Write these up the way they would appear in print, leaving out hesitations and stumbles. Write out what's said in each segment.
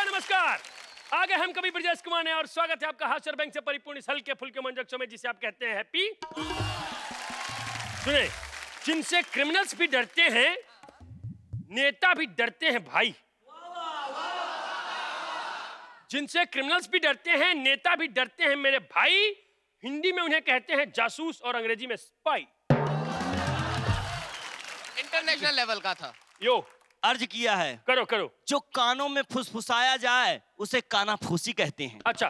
नमस्कार नमस्कार। आगे हम कभी ब्रजेश कुमार हैं और स्वागत है आपका हास्य बैंक से परिपूर्ण इस हल्के फुल्के मंजक शो में जिसे आप कहते हैं हैप्पी। सुने, जिनसे क्रिमिनल्स भी डरते हैं नेता भी डरते हैं भाई। जिनसे क्रिमिनल्स भी डरते हैं नेता भी डरते हैं मेरे भाई। हिंदी में उन्हें कहते हैं जासूस और अंग्रेजी में स्पाई। इंटरनेशनल लेवल का था। यो अर्ज किया है। करो करो। जो कानों में फुसफुसाया जाए उसे कानाफूसी कहते हैं। अच्छा,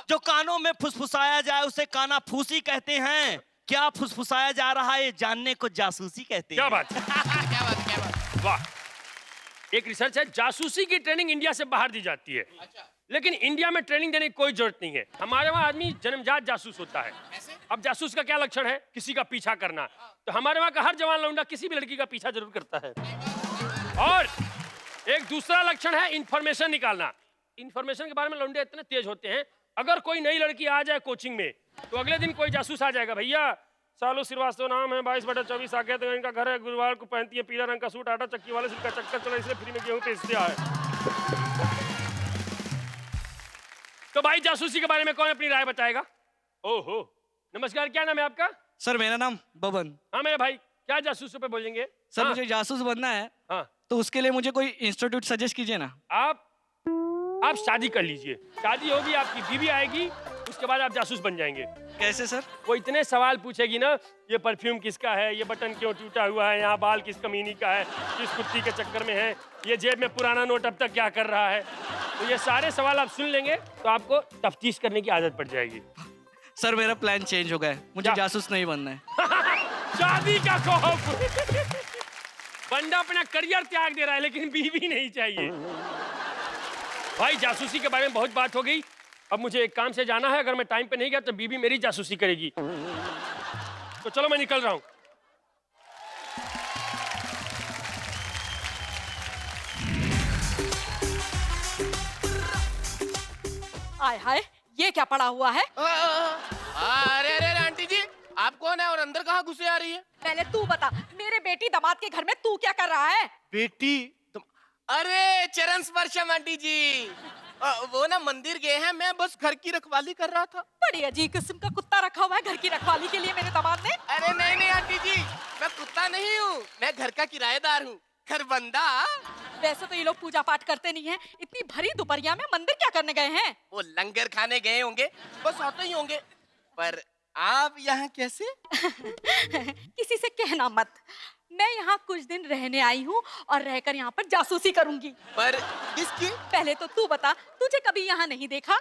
जो कानों में फुसफुसाया जाए उसे कानाफूसी कहते हैं। क्या फुसफुसाया जा रहा है जानने को जासूसी कहते हैं। क्या बात क्या बात। वाह। एक रिसर्च है, जासूसी की ट्रेनिंग इंडिया से बाहर दी जाती है। अच्छा। लेकिन इंडिया में ट्रेनिंग देने की कोई जरूरत नहीं है। हमारे वहाँ आदमी जन्मजात जासूस होता है। ऐसे? अब जासूस का क्या लक्षण है? किसी का पीछा करना। तो हमारे वहाँ का हर जवान लौंडा किसी भी लड़की का पीछा जरूर करता है। और एक दूसरा लक्षण है इंफॉर्मेशन निकालना। इंफॉर्मेशन के बारे में लौंडे इतने तेज होते हैं, अगर कोई नई लड़की आ जाए कोचिंग में तो अगले दिन कोई जासूस आ जाएगा, भैया सालू श्रीवास्तव नाम है, 22/24 साकेत, इनका घर है, गुरुवार को पहनती है पीला रंग का सूट, आटा चक्की वाले सिर का चक्कर चला, इसलिए फ्री में गेहूं बेचते आए। तो भाई जासूसी के बारे में कौन अपनी राय बताएगा? ओहो, नमस्कार, क्या नाम है आपका? सर मेरा नाम बबन। हाँ मेरे भाई, क्या जासूसों पे बोलेंगे? सर हाँ, मुझे जासूस बनना है, हाँ। तो उसके लिए मुझे कोई इंस्टीट्यूट सजेस्ट कीजिए ना। आप शादी कर लीजिए, शादी होगी, आपकी बीवी आएगी, उसके बाद आप जासूस बन जाएंगे। कैसे सर? वो इतने सवाल पूछेगी ना, ये परफ्यूम किसका है, ये बटन क्यों टूटा हुआ है, यहाँ बाल किस कमीनी का है, किस कुत्ती के चक्कर में है, ये जेब में पुराना नोट अब तक क्या कर रहा है, तो ये सारे सवाल आप सुन लेंगे तो आपको तफ्तीश करने की आदत पड़ जाएगी। सर मेरा प्लान चेंज हो गया है, मुझे क्या? जासूस नहीं बनना है। शादी का खौफ। बंदा अपना करियर त्याग दे रहा है लेकिन बीवी नहीं चाहिए। भाई जासूसी के बारे में बहुत बात हो गई, अब मुझे एक काम से जाना है, अगर मैं टाइम पे नहीं गया तो बीवी मेरी जासूसी करेगी। तो चलो मैं निकल रहा हूं। आय हाय, ये क्या पड़ा हुआ है? अरे अरे आंटी जी, आप कौन है और अंदर कहाँ घुसे आ रही है? पहले तू बता, मेरे बेटी दामाद के घर में तू क्या कर रहा है? बेटी तुम? अरे चरण स्पर्शम आंटी जी, वो ना मंदिर गए हैं, मैं बस घर की रखवाली कर रहा था। बड़ी अजीब किस्म का कुत्ता रखा हुआ है घर की रखवाली के लिए मेरे दामाद ने। अरे नहीं नहीं आंटी जी, मैं कुत्ता नहीं हूँ, मैं घर का किराएदार हूँ, घर बंदा। वैसे तो ये लोग पूजा पाठ करते नहीं हैं, इतनी भरी दोपहरिया में मंदिर क्या करने गए हैं? वो लंगर खाने गए होंगे, बस आते ही होंगे। पर आप यहाँ कैसे? किसी से कहना मत, मैं यहाँ कुछ दिन रहने आई हूँ और रहकर यहाँ पर जासूसी करूंगी। पर किसकी? पहले तो तू बता, तुझे कभी यहाँ नहीं देखा?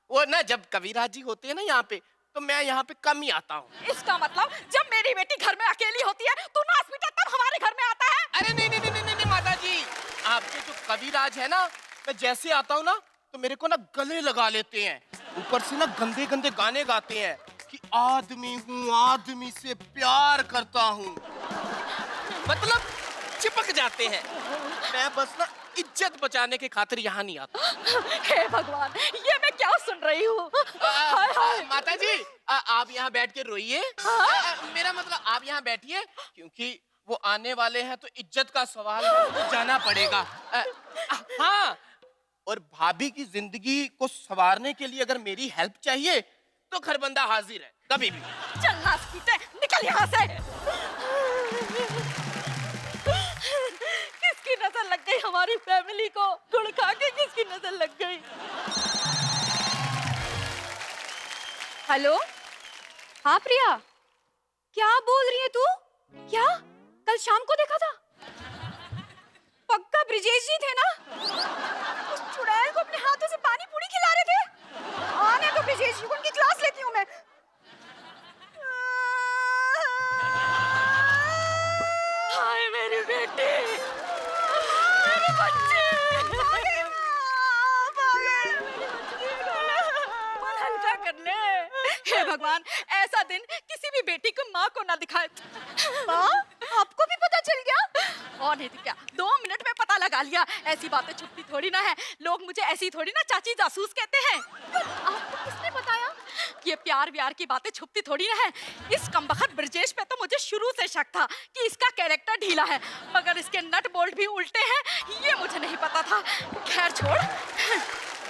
वो ना जब कबीरा जी होते हैं ना यहाँ पे, तो मैं यहाँ पे कम ही आता हूँ। इसका मतलब जब मेरी बेटी घर में अकेली होती है तू नाच पीटा तब हमारे घर में आता है? अरे नहीं नहीं नहीं नहीं, नहीं माता जी, आपके जो कविराज है ना, मैं जैसे आता हूँ ना तो मेरे को ना गले लगा लेते हैं, ऊपर से ना गंदे गंदे गाने गाते हैं कि आदमी हूँ, आदमी से प्यार करता हूँ, मतलब चिपक जाते हैं। मैं बस ना इज्जत बचाने के खातिर यहाँ नहीं आता। हे भगवान, ये मैं क्या सुन रही हूँ? हाय हाय। माता जी, आप यहाँ बैठ के रोइए। मेरा मतलब आप यहाँ बैठिए, क्योंकि वो आने वाले हैं तो इज्जत का सवाल जाना पड़ेगा। हाँ, और भाभी की जिंदगी को संवारने के लिए अगर मेरी हेल्प चाहिए तो घर बंदा हाजिर है कभी भी। चल नाच पीटे, निकल यहाँ से। किसकी नजर लग गई हमारी फैमिली को? गुड़ खा के किसकी नजर लग गई? हेलो, हाँ प्रिया, क्या बोल रही है तू? क्या कल शाम को देखा था? पक्का ब्रिजेश जी थे ना? उस चुड़ैल को अपने हाथों से पानी पूरी खिला रहे थे। आने तो ब्रिजेश जी को, उनकी क्लास लेती हूँ मैं। हाय मेरी बेटी, मेरे बच्चे। मन हल्का कर ले। हे भगवान, ऐसा दिन किसी भी बेटी को माँ को ना दिखाए। माँ, आपको भी पता चल गया? और नहीं तो क्या, 2 मिनट में पता लगा लिया। ऐसी बातें छुपती थोड़ी ना है, लोग मुझे ऐसी थोड़ी ना चाची जासूस कहते हैं। आपको किसने बताया? ये प्यार व्यार की बातें छुपती थोड़ी ना है। इस कमबख्त ब्रजेश पे तो मुझे शुरू से शक था कि इसका कैरेक्टर ढीला है, मगर इसके नट बोल्ट भी उल्टे हैं, ये मुझे नहीं पता था। खैर छोड़,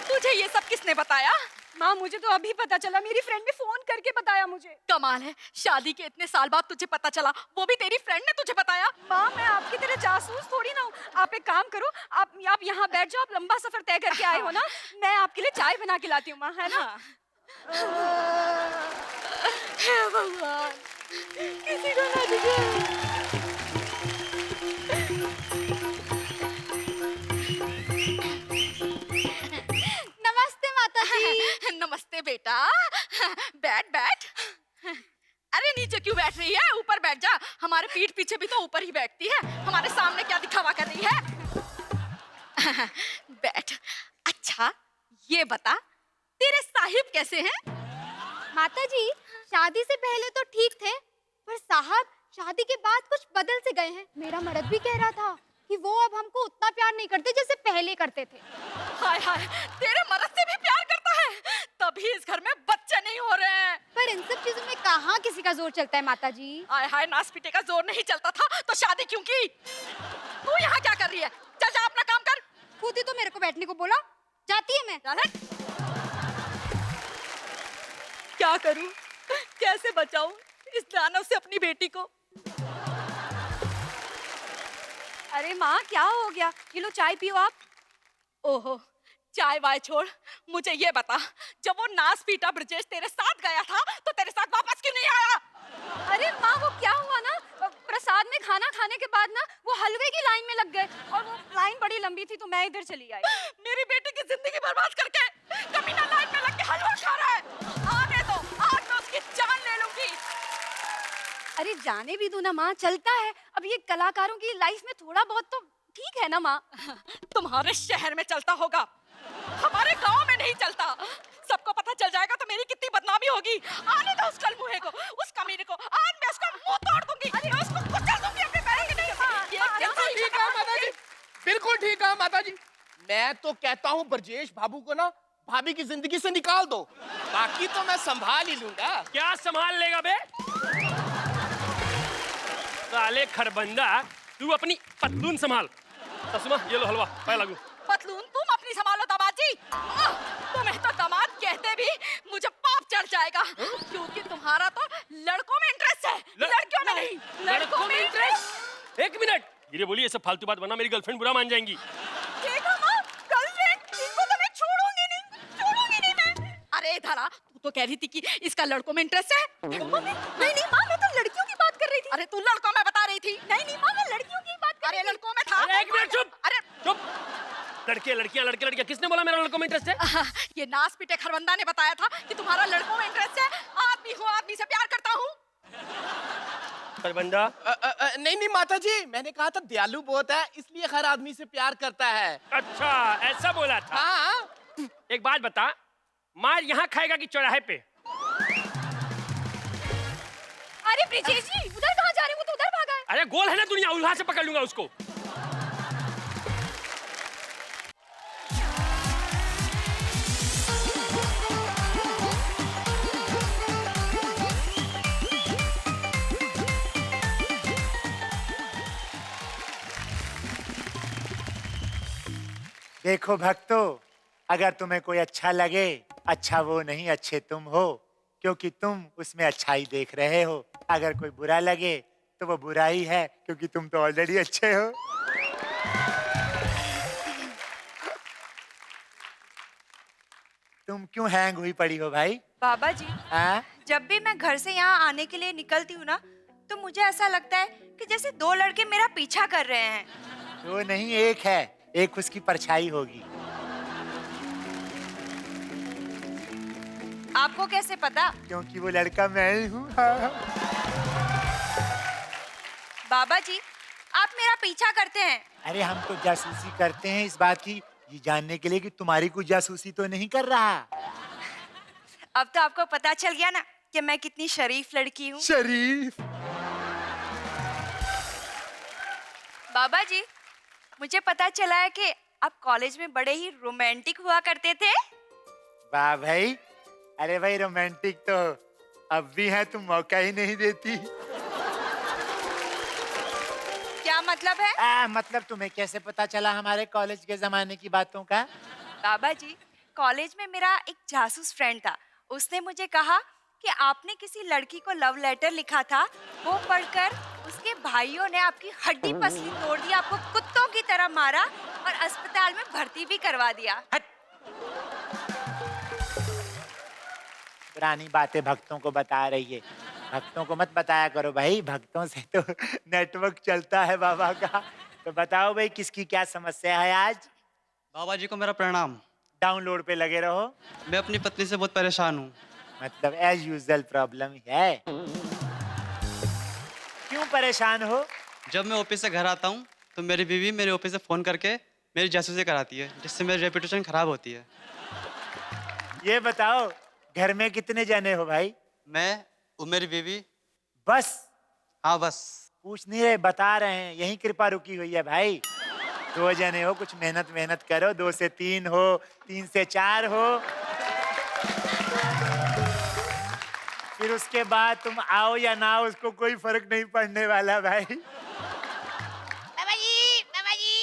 तुझे ये सब किसने बताया? माँ मुझे तो अभी पता चला, मेरी फ्रेंड ने फोन करके बताया मुझे। कमाल है, शादी के इतने साल बाद तुझे पता चला, वो भी तेरी फ्रेंड ने तुझे बताया। माँ मैं आपकी तरह जासूस थोड़ी ना हूँ। आप एक काम करो, आप यहाँ बैठ जाओ, आप लंबा सफर तय करके आए हो ना, मैं आपके लिए चाय बना के लाती हूँ माँ, है ना? हे भगवान, किसी को ना दिखे। नमस्ते माता जी। नमस्ते बेटा, बैठ बैठ। अरे नीचे क्यों बैठ रही है, ऊपर बैठ जा। हमारे पीठ पीछे भी तो ऊपर ही बैठती है, हमारे सामने क्या दिखावा कर रही है। बैठ। अच्छा ये बता, तेरे साहिब कैसे हैं? माता जी शादी से पहले तो ठीक थे, पर साहब शादी के बाद कुछ बदल से गए हैं। मेरा मर्द भी कह रहा था कि वो अब हमको उतना प्यार नहीं करते जैसे पहले करते थे। हाय हाय, तेरे मर्द से भी प्यार करता है, तभी इस घर में बच्चे नहीं हो रहे हैं। पर इन सब चीजों में कहाँ किसी का जोर चलता है माता जी। हाय हाय, नास पीटे का जोर नहीं चलता था तो शादी क्यों की? तू यहाँ क्या कर रही है? चल जा अपना काम कर। खुद ही तो मेरे को बैठने को बोला, जाती है मैं। क्या करूं, कैसे बचाऊं इस दानव से अपनी बेटी को? अरे माँ क्या हो गया, ये लो चाय पियो आप। ओहो, चाय वाय छोड़, मुझे ये बता, जब वो नास पीटा ब्रजेश तेरे साथ गया था तो तेरे साथ वापस क्यों नहीं आया? अरे माँ वो क्या हुआ ना, प्रसाद में खाना खाने के बाद ना वो हलवे की लाइन में लग गए, और वो लाइन बड़ी लंबी थी तो मैं इधर चली आई। मेरी बेटी की जिंदगी बर्बाद करके कमीना लाइन में लग के हलवा खा रहा है। आने दो, आज मैं उसकी जान ले लूंगी। अरे जाने भी दो ना माँ, चलता है। अब ये कलाकारों की लाइफ में थोड़ा बहुत तो ठीक है ना माँ। तुम्हारे शहर में चलता होगा, हमारे गांव में नहीं चलता। सबको पता चल जाएगा तो मेरी कितनी बदनामी होगी। आने दो उस कलमुहे को, उस कमीने को, आज मैं उसका मुंह तोड़ दूंगी। मैं उसको कुचल दूंगी अपने पैरों के नीचे। ये कैसा ठीक है माता जी, बिल्कुल ठीक है माता जी। मैं तो कहता हूँ ब्रजेश बाबू को ना भाभी की जिंदगी से निकाल दो, बाकी तो मैं संभाल ही लूंगा। क्या संभाल लेगा बे? साले खरबंदा, तू अपनी पतलून संभाल। ससुमा ये लो हलवा, पाए लागू। पतलून तुम अपनी संभालो दामाद जी। तुम्हें तो दामाद कहते भी मुझे पाप चढ़ जाएगा, क्योंकि तुम्हारा तो लड़कों में इंटरेस्ट है, लड़कियों में नहीं। लड़कों में इंटरेस्ट? एक मिनट, ये बोलिए सब फालतू बात, वरना मेरी गर्लफ्रेंड बुरा मान जाएंगी। देखा माँ, गर्लफ्रेंड, इनको तो मैं छोड़ूंगी नहीं मैं। अरे धारा, तू तो कह रही थी कि इसका लड़कों में इंटरेस्ट है। नहीं नहीं माँ, मैं तो लड़कियों की बात कर रही थी। अरे तू लड़कों में बता रही थी। नहीं माँ, मैं लड़कियों की बात कर अरे रही थी। लड़कों में था। अरे एक मिनट, चुप। अरे चुप। लड़के लड़कियां, लड़के लड़कियां, किसने बोला मेरा लड़कों में इंटरेस्ट है? ये नास पीटे खरवंदा ने बताया था कि तुम्हारा लड़कों में इंटरेस्ट है। आदमी हूँ, आदमी से प्यार करता हूँ। खरबंदा, नहीं नहीं माता जी, मैंने कहा था दयालु बहुत है, इसलिए हर आदमी से प्यार करता है। अच्छा ऐसा बोला था। हाँ। एक बात बता, मार यहाँ खाएगा कि चौराहे पे? अरे ब्रिजेश जी उधर कहाँ जा रहे हो, वो तो उधर भागा है। अरे गोल है ना दुनिया, उल्हा से पकड़ लूंगा उसको। देखो भक्तों, अगर तुम्हें कोई अच्छा लगे, अच्छा वो नहीं, अच्छे तुम हो, क्योंकि तुम उसमें अच्छाई देख रहे हो। अगर कोई बुरा लगे तो वो बुरा ही है, क्योंकि तुम तो ऑलरेडी अच्छे हो। तुम क्यों हैंग हुई पड़ी हो भाई? बाबा जी हाँ? जब भी मैं घर से यहाँ आने के लिए निकलती हूँ ना, तो मुझे ऐसा लगता है कि जैसे दो लड़के मेरा पीछा कर रहे हैं। वो नहीं, एक है, एक उसकी परछाई होगी। आपको कैसे पता? क्योंकि वो लड़का मैं ही हूँ। हाँ। बाबा जी आप मेरा पीछा करते हैं। अरे हम तो जासूसी करते हैं इस बात की, ये जानने के लिए कि तुम्हारी कुछ जासूसी तो नहीं कर रहा। अब तो आपको पता चल गया ना कि मैं कितनी शरीफ लड़की हूँ। शरीफ? बाबा जी मुझे पता चला है कि आप कॉलेज में बड़े ही रोमांटिक हुआ करते थे। वाह भाई, अरे भाई रोमांटिक तो अब भी है, तुम मौका ही नहीं देती। क्या मतलब है? मतलब तुम्हें कैसे पता चला हमारे कॉलेज के जमाने की बातों का? बाबा जी, कॉलेज में मेरा एक जासूस फ्रेंड था। उसने मुझे कहा कि आपने किसी लड़की को लव लेटर लिखा था। वो पढ़कर उसके भाइयों ने आपकी हड्डी पसली तोड़ दी, आपको कुत्तों की तरह मारा और अस्पताल में भर्ती भी करवा दिया। पुरानी बातें भक्तों को बता रही है। भक्तों को मत बताया करो भाई, भक्तों से तो नेटवर्क चलता है बाबा का। तो बताओ भाई, किसकी क्या समस्या है आज? बाबा जी को मेरा प्रणाम। डाउनलोड पे लगे रहो। मैं अपनी पत्नी से बहुत परेशान हूँ। मतलब एज यूजुअल प्रॉब्लम है। क्यों परेशान हो? जब मैं ऑफिस से घर आता हूँ तो मेरी बीवी मेरे ऑफिस से फ़ोन करके मेरी जासूसी कराती है, जिससे मेरी रेपुटेशन खराब होती है। ये बताओ, घर में कितने जने हो भाई? मैं और मेरी बीवी। बस? हाँ बस। पूछ नहीं रहे, बता रहे हैं। यही कृपा रुकी हुई है भाई। 2 जने हो, कुछ मेहनत मेहनत करो। 2 से 3 हो, 3 से 4 हो, फिर उसके बाद तुम आओ या ना आओ, उसको कोई फर्क नहीं पड़ने वाला भाई। बाबा जी, बाबा जी।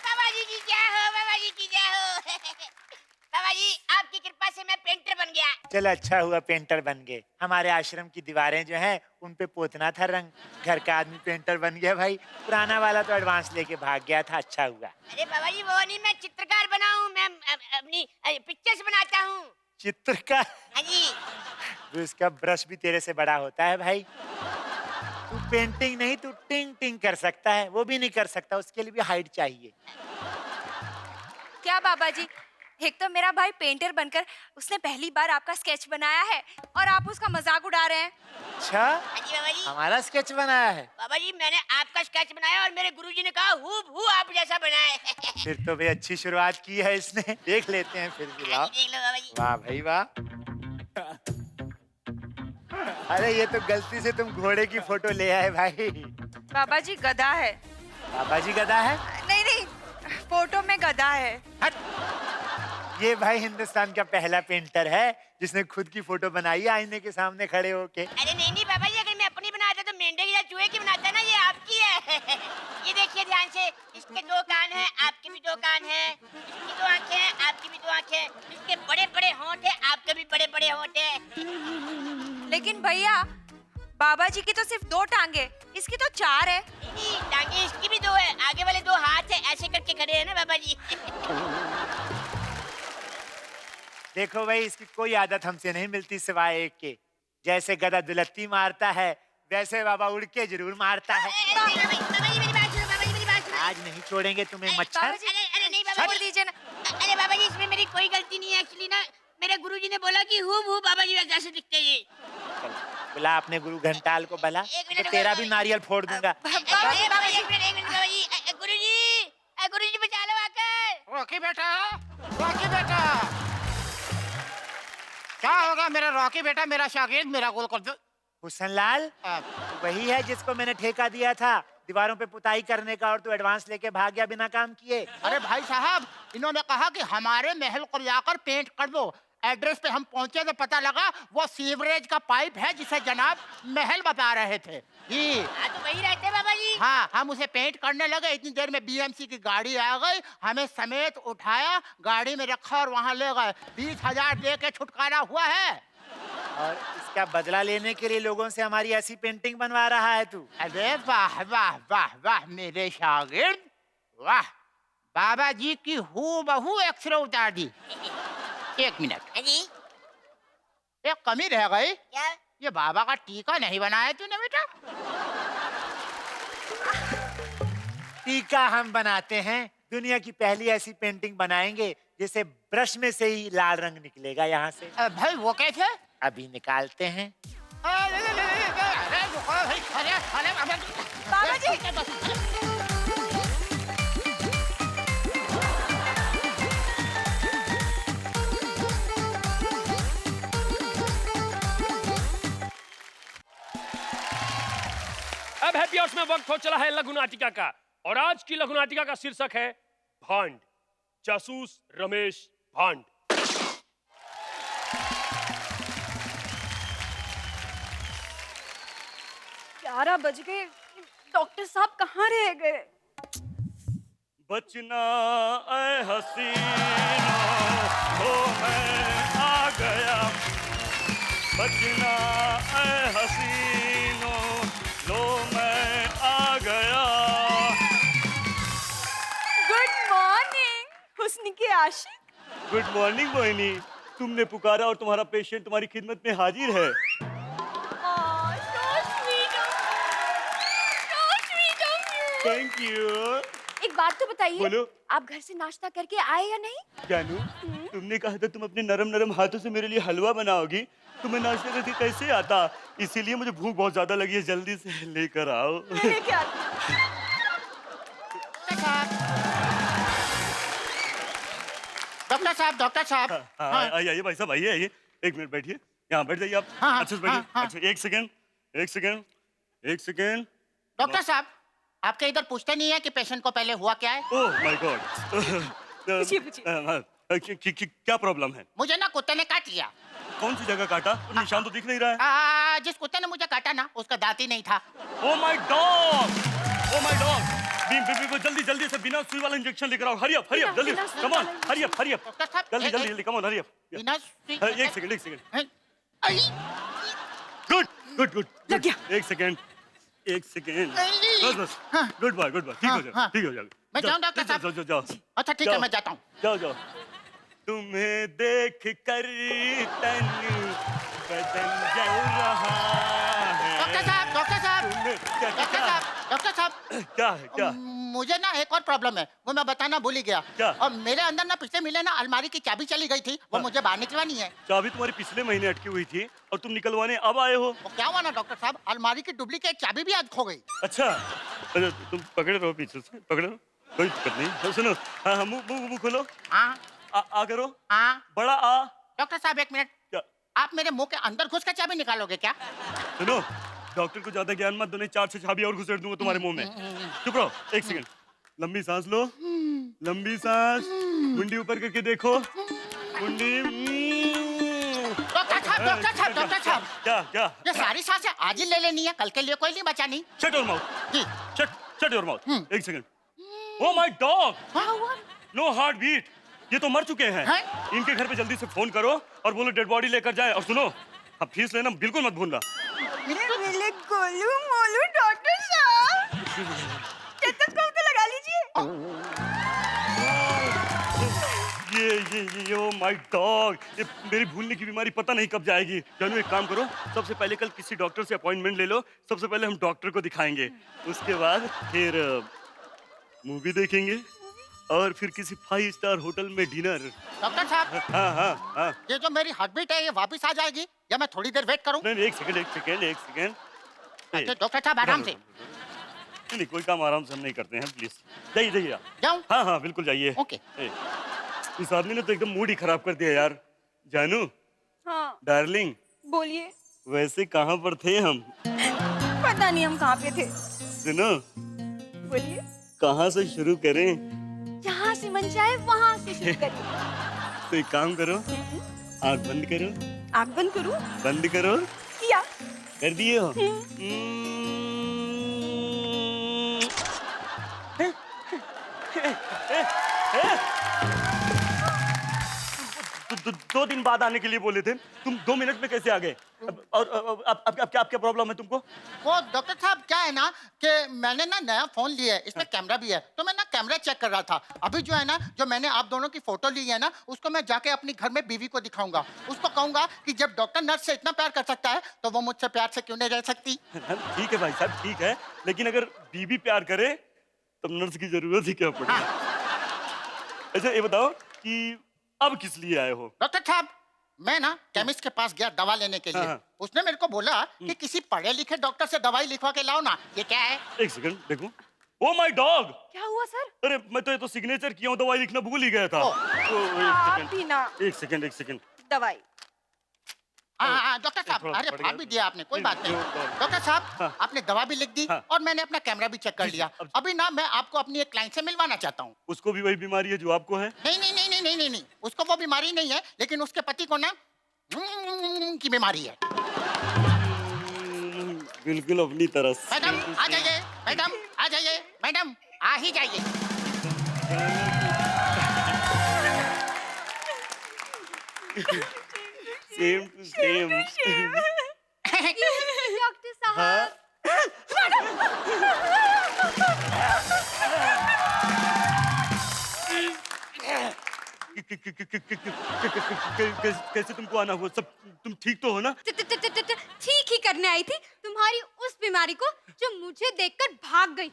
बाबा जी की जय हो, बाबा जी की जय हो। बाबा जी, आपकी कृपा से मैं पेंटर बन गया। चलो अच्छा हुआ पेंटर बन गए। हमारे आश्रम की दीवारें जो हैं उन पे पोतना था रंग। घर का आदमी पेंटर बन गया भाई। पुराना वाला तो एडवांस लेके भाग गया था। अच्छा हुआ। अरे बाबा जी, वो नहीं, मैं चित्रकार बना हूँ। मैं अपनी पिक्चर्स बनाता हूँ। चित्रकार? हाँ जी। तो इसका ब्रश भी तेरे से बड़ा होता है भाई। तू पेंटिंग नहीं, तू टिंग टिंग कर सकता है। वो भी नहीं कर सकता, उसके लिए भी हाइट चाहिए। क्या बाबा जी, एक तो मेरा भाई पेंटर बनकर उसने पहली बार आपका स्केच बनाया है और आप उसका मजाक उड़ा रहे हैं। अच्छा, हाँ जी बाबा जी। हमारा स्केच बनाया है? बाबा जी, मैंने आपका स्केच बनाया और मेरे गुरुजी ने कहा हूबहू आप जैसा बनाए। फिर तो भाई अच्छी शुरुआत की है इसने। देख लेते हैं फिर भी। लाओ। देख लो बाबा जी। वाह भाई वाह। अरे ये तो गलती से तुम घोड़े की फोटो ले आए भाई। बाबा जी गधा है। बाबा जी गधा है? नहीं नहीं, फोटो में गधा है। हट। ये भाई हिंदुस्तान का पहला पेंटर है जिसने खुद की फोटो बनाई है आईने के सामने खड़े होके। अरे नहीं नहीं बाबा जी, अगर मैं अपनी बनाता तो मेंढे की या चूहे की बनाता ना। ये आपकी है। ये देखिए ध्यान से, इसके 2 कान हैं, आपके भी 2 कान हैं। इसकी 2 आंखें हैं, आपकी भी 2 आंखें हैं। इसके बड़े बड़े होंठ हैं, आपके भी बड़े बड़े होंठ हैं। लेकिन भैया, बाबा जी की तो सिर्फ 2 टांगे, इसकी तो 4 है। नहीं, टांगे इसकी भी 2 है, आगे वाले 2 हाथ है, ऐसे करके खड़े हैं ना बाबा जी। देखो भाई, इसकी कोई आदत हमसे नहीं मिलती सिवाय एक के। जैसे गधा दुलत्ती मारता है, वैसे बाबा उड़ के जरूर मारता है। बाबा जी मेरी बात सुनो, बाबा जी मेरी बात सुनो। आज नहीं छोड़ेंगे तुम्हें मच्छर। अरे नहीं बाबा छोड़ जी। दीजिए ना। अरे बाबा जी, इसमें मेरी कोई गलती नहीं है। एक्चुअली ना, मेरे गुरुजी ने बोला कि हूबहू बाबा जी जैसे दिखते हैं। चल, बुला अपने गुरु घंटाल को बुला, एक मिनट तो तेरा रुको भी भाई। नारियल फोड़ दूंगा। बाबा जी, एक मिनट बाबा जी। गुरुजी बचा लो आकर। रॉकी बेटा, रॉकी बेटा। क्या होगा मेरा रॉकी बेटा? मेरा शागिर्द मेरा गोल कर दो। हुसनलाल वही है जिसको मैंने ठेका दिया था दीवारों पे पुताई करने का, और तू एडवांस लेके भाग गया बिना काम किए। अरे भाई साहब, इन्होंने कहा कि हमारे महल को जाकर पेंट कर दो। एड्रेस पे हम पहुंचे तो पता लगा वो सीवरेज का पाइप है जिसे जनाब महल बता रहे थे जी। हाँ तो वही रहते बाबा जी। हाँ, हम उसे पेंट करने लगे। इतनी देर में बीएमसी की गाड़ी आ गई, हमें समेत उठाया, गाड़ी में रखा और वहाँ ले गए। 20,000 दे के छुटकारा हुआ है। और इसका बदला लेने के लिए लोगों से हमारी ऐसी पेंटिंग बनवा रहा है तू? अरे वाह वाह वाह वाह मेरे शागिर्द, वाह। बाबा जी की हूबहू एक्सरे उतार दी। 1 मिनट, हाँ जी। एक कमी रह गई। क्या? ये बाबा का टीका नहीं बनाया तूने बेटा? टीका हम बनाते हैं। दुनिया की पहली ऐसी पेंटिंग बनाएंगे जिसे ब्रश में से ही लाल रंग निकलेगा यहाँ से। भाई वो कैसे? अभी निकालते हैं। बाबा जी, अब हैप्पी आवर्स में वक्त हो चला है लघु नाटिका का, और आज की लघु नाटिका का शीर्षक है भांड। जासूस रमेश भांड। 12 बज गए, डॉक्टर साहब कहाँ रह गए? बचना ऐ हसीनो हो मैं आ गया, बचना ऐ हसीनो लो मैं आ गया। गुड मॉर्निंग हुस्न के आशिक। गुड मॉर्निंग मोहिनी, तुमने पुकारा और तुम्हारा पेशेंट तुम्हारी खिदमत में हाजिर है। Thank you. एक बात तो बताइए, बोलो। आप घर से नाश्ता करके आए या नहीं? जानू, तुमने कहा था तुम अपने नरम नरम हाथों से मेरे लिए हलवा बनाओगी, तो मैं नाश्ता करके कैसे आता, इसीलिए मुझे भूख बहुत ज्यादा लगी है, जल्दी से लेकर आओ। मैं लेके आती हूँ। डॉक्टर साहब। हाँ, आइए भाई साहब, आइए, एक मिनट बैठिए, यहाँ बैठ जाइए आप। हाँ, अच्छे से बैठिए। हाँ। अच्छा, एक सेकेंड। डॉक्टर साहब, आपके इधर पूछते नहीं है कि पेशेंट को पहले हुआ क्या है? Oh my God. पूछिए। क्या प्रॉब्लम है? मुझे ना कुत्ते ने काट लिया। कौन सी जगह काटा? निशान तो दिख नहीं रहा है। जिस कुत्ते ने मुझे काटा ना, उसका दांत ही नहीं था। ओह माय डॉग। जल्दी से बिना सुई वाला इंजेक्शन लेकर आओ। हरी अप जल्दी, come on, hurry up doctor साहब, जल्दी, कम ऑन, हरी अप। बिना सुई- एक सेकंड। आई, गुड। लग गया। एक सेकंड। बस। हाँ। गुड बॉय, ठीक हो जाएगा, ठीक हो जाएगा। मैं जाऊं डॉक्टर साहब? जाओ। अच्छा ठीक है, मैं जाता हूँ। जाओ। तुम्हें देख कर तन बदन जल रहा है। डॉक्टर साहब, क्या है? मुझे ना एक और प्रॉब्लम है, वो मैं बताना भूल ही गया। क्या? और मेरे अंदर ना पिछले महीने ना अलमारी की चाबी चली गई थी, वो मुझे बाहर निकलवानी है। चाबी तुम्हारी पिछले महीने अटकी हुई थी और तुम निकलवाने अब आए हो। वो क्या हुआ ना डॉक्टर साहब, अलमारी की डुप्लीकेट चाबी भी आज खो गई। अच्छा, तुम पकड़े रहो, पीछे से पकड़े रहो, कोई दिक्कत नहीं। सुनो, हाँ, मुंह खोलो। हाँ आ करो। हाँ। बड़ा आ। डॉक्टर साहब एक मिनट, क्या? आप मेरे मुंह के अंदर घुस कर चाबी निकालोगे क्या? सुनो, डॉक्टर को ज्यादा ज्ञान मत दो, नहीं 4 से चाबी और घुसेड़ दूंगा तुम्हारे मुंह में। चुप रहो, एक सेकंड। लंबी सांस लो, लंबी सांस, मुंडी ऊपर करके देखो, मुंडी। डॉक्टर साहब, क्या? ये सारी सांसें आज ही ले लेनी है, कल के लिए कोई नहीं बचानी। Shut your mouth. जी। Shut your mouth. एक second. Oh my dog, no heartbeat, ये तो मर चुके हैं। इनके घर पे जल्दी से फोन करो और बोलो डेड बॉडी लेकर जाए। और सुनो, अब फीस लेना बिल्कुल मत भूलना। मेरे गोलू मोलू डॉक्टर साहब, स्टेथोस्कोप तो लगा लीजिए। ये ओ माय डॉग, ये मेरी भूलने की बीमारी पता नहीं कब जाएगी। जानू, एक काम करो, सबसे पहले कल किसी डॉक्टर से अपॉइंटमेंट ले लो। सबसे पहले हम डॉक्टर को दिखाएंगे, उसके बाद फिर मूवी देखेंगे और फिर किसी 5 स्टार होटल में डिनर। डॉक्टर साहब, हाँ। ये जो मेरी हार्ट बीट है, ये वापस आ जाएगी या मैं थोड़ी देर वेट करूं? नहीं, एक सेकंड। अच्छा डॉक्टर साहब, आराम से। नहीं, कोई काम आराम से हम नहीं करते हैं, प्लीज जाइए आप। जाऊं? हाँ, बिल्कुल जाइए। ओके। इस आदमी ने तो एकदम मूड ही खराब कर दिया यार। जानू, हाँ डार्लिंग, बोलिए। वैसे कहाँ पर थे हम? पता नहीं हम कहाँ पे थे। सुनो, बोलिए। कहाँ से शुरू करें? जहाँ से मन चाहे वहाँ से शुरू करिए। तो एक काम करो, आँख बंद करो। आँख बंद करूँ? बंद करो। किया। कर दिए हो? दो दिन बाद आने के लिए बोले थे, तुम 2 मिनट में कैसे आ गए? अब क्या प्रॉब्लम है तुमको? वो डॉक्टर साहब, क्या है ना कि मैंने ना नया फोन लिया है, इसमें कैमरा भी है, तो मैं ना कैमरा चेक कर रहा था। अभी जो है ना, जो मैंने आप दोनों की फोटो ली है ना, उसको मैं जाके अपनी घर में बीवी को दिखाऊंगा। उसको कहूंगा कि जब डॉक्टर नर्स से इतना प्यार कर सकता है, तो वो मुझसे प्यार से क्यों नहीं रह सकती? ठीक है भाई साहब, ठीक है, लेकिन अगर बीवी प्यार करे तो नर्स की जरूरत ही क्या पड़ी? अच्छा ये बताओ कि अब किस लिए आए हो? डॉक्टर साहब, मैं ना केमिस्ट के पास गया दवा लेने के लिए। हाँ। उसने मेरे को बोला कि किसी पढ़े लिखे डॉक्टर से दवाई लिखवा के लाओ ना। ये क्या है? एक सेकंड देखो। ओ माय डॉग, क्या हुआ सर? अरे मैं तो ये तो सिग्नेचर किया हूँ, दवाई लिखना भूल ही गया था। आप ही ना। एक सेकंड। दवाई। डॉक्टर साहब, अरे फाड़ भी दिया आपने, कोई बात नहीं। डॉक्टर साहब, आपने दवा भी लिख दी और मैंने अपना कैमरा भी चेक कर लिया। अभी ना मैं आपको अपनी एक क्लाइंट से मिलवाना चाहता हूँ। उसको भी वही बीमारी है जो आपको है? नहीं, उसको वो बीमारी नहीं है, लेकिन उसके पति को ना की बीमारी है। बिल्कुल अपनी तरह से। मैडम आ जाइए, मैडम आ जाइए, मैडम आ ही जाइए। Same to same. डॉक्टर साहब कैसे तुमको आना हुआ? सब तुम ठीक तो हो ना? ठीक ही करने आई थी तुम्हारी उस बीमारी को जो मुझे देखकर भाग गई।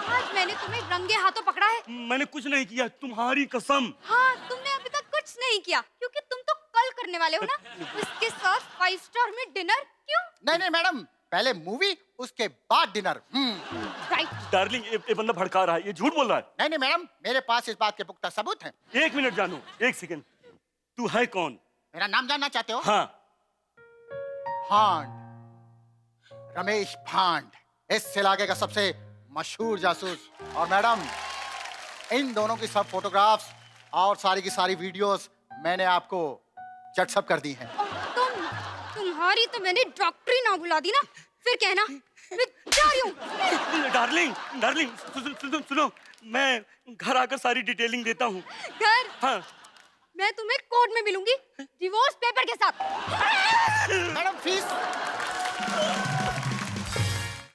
आज मैंने तुम्हें रंगे हाथों पकड़ा है। मैंने कुछ नहीं किया, तुम्हारी कसम। हाँ, तुमने अभी तक कुछ नहीं किया क्योंकि तुम तो कल करने वाले हो ना उसके साथ 5 स्टार में डिनर। क्यों? नहीं मैडम, पहले मूवी उसके बाद डिनर। राइट। डार्लिंग, ये बंदा भड़का रहा है, ये झूठ बोल रहा है। नहीं मैडम, मेरे पास इस बात के पुख्ता सबूत हैं। 1 मिनट जानू, 1 सेकंड। तू है कौन? मेरा नाम जानना चाहते हो? हाँ। भांड, रमेश भांड, इस इलाके का सबसे मशहूर जासूस। और मैडम, इन दोनों की सब फोटोग्राफ्स और सारी की सारी वीडियोस मैंने आपको व्हाट्सएप कर दी हैं। तुम्हारी तो मैंने डॉक्टरी ना बुला दी ना, फिर कहना मैं जा रही हूँ। डार्लिंग सुनो, मैं घर आकर सारी डिटेलिंग देता हूँ। घर? हाँ। मैं तुम्हें कोर्ट में मिलूंगी डिवोर्स पेपर के साथ। Madam fees